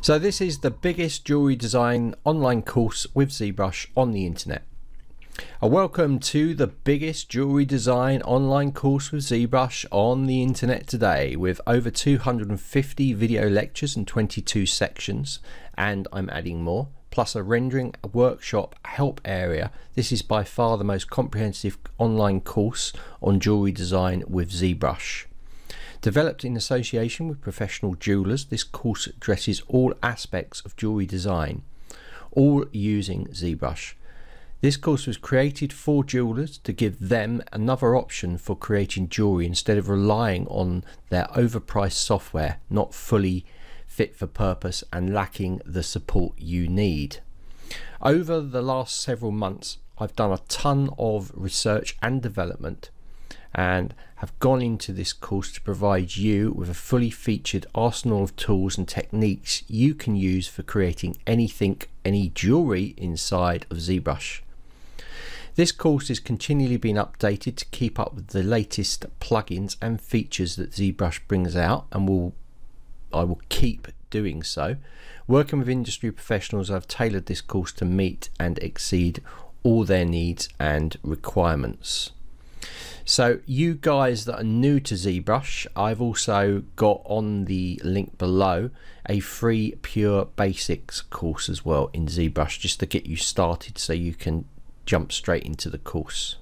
So this is the biggest jewellery design online course with ZBrush on the internet. Welcome to the biggest jewellery design online course with ZBrush on the internet today, with over 250 video lectures and 22 sections, and I'm adding more, plus a rendering workshop help area. This is by far the most comprehensive online course on jewellery design with ZBrush. Developed in association with professional jewellers, this course addresses all aspects of jewellery design, all using ZBrush. This course was created for jewellers to give them another option for creating jewellery instead of relying on their overpriced software, not fully fit for purpose and lacking the support you need. Over the last several months, I've done a ton of research and development and have gone into this course to provide you with a fully featured arsenal of tools and techniques you can use for creating any jewellery inside of ZBrush. This course is continually being updated to keep up with the latest plugins and features that ZBrush brings out, and I will keep doing so. Working with industry professionals, I've tailored this course to meet and exceed all their needs and requirements. So you guys that are new to ZBrush, I've also got on the link below a free pure basics course as well in ZBrush, just to get you started so you can jump straight into the course.